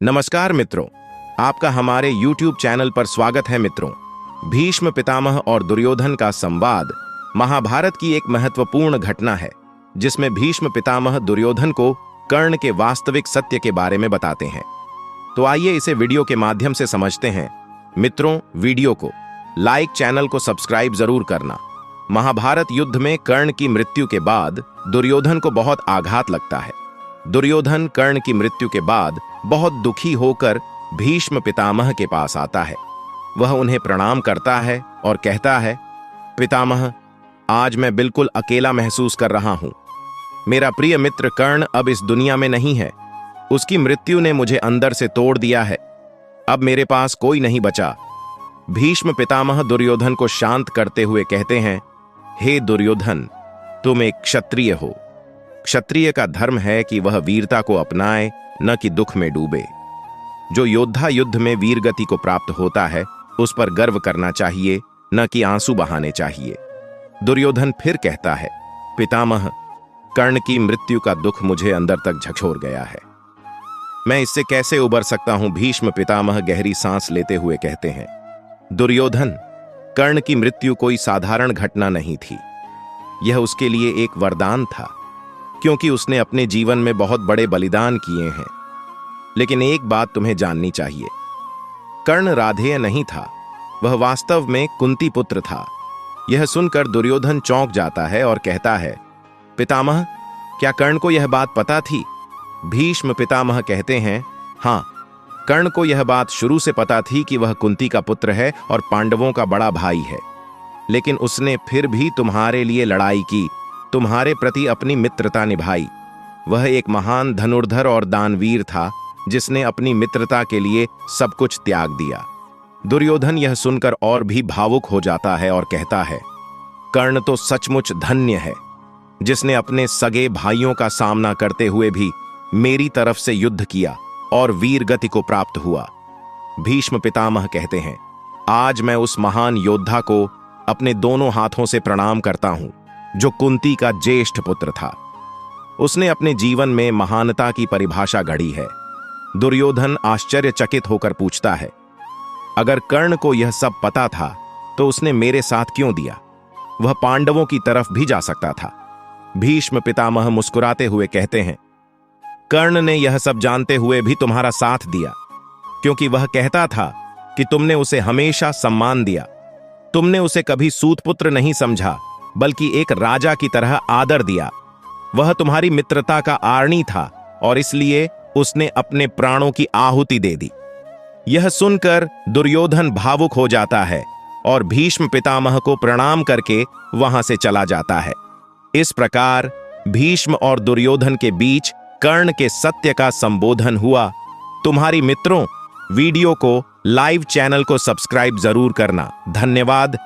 नमस्कार मित्रों, आपका हमारे YouTube चैनल पर स्वागत है। मित्रों, भीष्म पितामह और दुर्योधन का संवाद महाभारत की एक महत्वपूर्ण घटना है, जिसमें भीष्म पितामह दुर्योधन को कर्ण के वास्तविक सत्य के बारे में बताते हैं। तो आइए इसे वीडियो के माध्यम से समझते हैं। मित्रों, वीडियो को लाइक, चैनल को सब्सक्राइब जरूर करना। महाभारत युद्ध में कर्ण की मृत्यु के बाद दुर्योधन को बहुत आघात लगता है। दुर्योधन कर्ण की मृत्यु के बाद बहुत दुखी होकर भीष्म पितामह के पास आता है। वह उन्हें प्रणाम करता है और कहता है, पितामह, आज मैं बिल्कुल अकेला महसूस कर रहा हूं। मेरा प्रिय मित्र कर्ण अब इस दुनिया में नहीं है। उसकी मृत्यु ने मुझे अंदर से तोड़ दिया है। अब मेरे पास कोई नहीं बचा। भीष्म पितामह दुर्योधन को शांत करते हुए कहते हैं, हे दुर्योधन, तुम एक क्षत्रिय हो। क्षत्रिय का धर्म है कि वह वीरता को अपनाए, न कि दुख में डूबे। जो योद्धा युद्ध में वीर गति को प्राप्त होता है, उस पर गर्व करना चाहिए, न कि आंसू बहाने चाहिए। दुर्योधन फिर कहता है, पितामह, कर्ण की मृत्यु का दुख मुझे अंदर तक झकझोर गया है। मैं इससे कैसे उबर सकता हूं? भीष्म पितामह गहरी सांस लेते हुए कहते हैं, दुर्योधन, कर्ण की मृत्यु कोई साधारण घटना नहीं थी। यह उसके लिए एक वरदान था, क्योंकि उसने अपने जीवन में बहुत बड़े बलिदान किए हैं। लेकिन एक बात तुम्हें जाननी चाहिए, कर्ण राधेय नहीं था, वह वास्तव में कुंती पुत्र था। यह सुनकर दुर्योधन चौंक जाता है और कहता है, पितामह, क्या कर्ण को यह बात पता थी? भीष्म पितामह कहते हैं, हां, कर्ण को यह बात शुरू से पता थी कि वह कुंती का पुत्र है और पांडवों का बड़ा भाई है। लेकिन उसने फिर भी तुम्हारे लिए लड़ाई की, तुम्हारे प्रति अपनी मित्रता निभाई। वह एक महान धनुर्धर और दानवीर था, जिसने अपनी मित्रता के लिए सब कुछ त्याग दिया। दुर्योधन यह सुनकर और भी भावुक हो जाता है और कहता है, कर्ण तो सचमुच धन्य है, जिसने अपने सगे भाइयों का सामना करते हुए भी मेरी तरफ से युद्ध किया और वीर गति को प्राप्त हुआ। भीष्म पितामह कहते हैं, आज मैं उस महान योद्धा को अपने दोनों हाथों से प्रणाम करता हूं, जो कुंती का ज्येष्ठ पुत्र था। उसने अपने जीवन में महानता की परिभाषा गढ़ी है। दुर्योधन आश्चर्यचकित होकर पूछता है, अगर कर्ण को यह सब पता था तो उसने मेरे साथ क्यों दिया? वह पांडवों की तरफ भी जा सकता था। भीष्म पितामह मुस्कुराते हुए कहते हैं, कर्ण ने यह सब जानते हुए भी तुम्हारा साथ दिया, क्योंकि वह कहता था कि तुमने उसे हमेशा सम्मान दिया। तुमने उसे कभी सूतपुत्र नहीं समझा, बल्कि एक राजा की तरह आदर दिया। वह तुम्हारी मित्रता का आर्णी था और इसलिए उसने अपने प्राणों की आहुति दे दी। यह सुनकर दुर्योधन भावुक हो जाता है और भीष्म पितामह को प्रणाम करके वहां से चला जाता है। इस प्रकार भीष्म और दुर्योधन के बीच कर्ण के सत्य का संबोधन हुआ। तुम्हारी मित्रों, वीडियो को लाइव चैनल को सब्सक्राइब जरूर करना। धन्यवाद।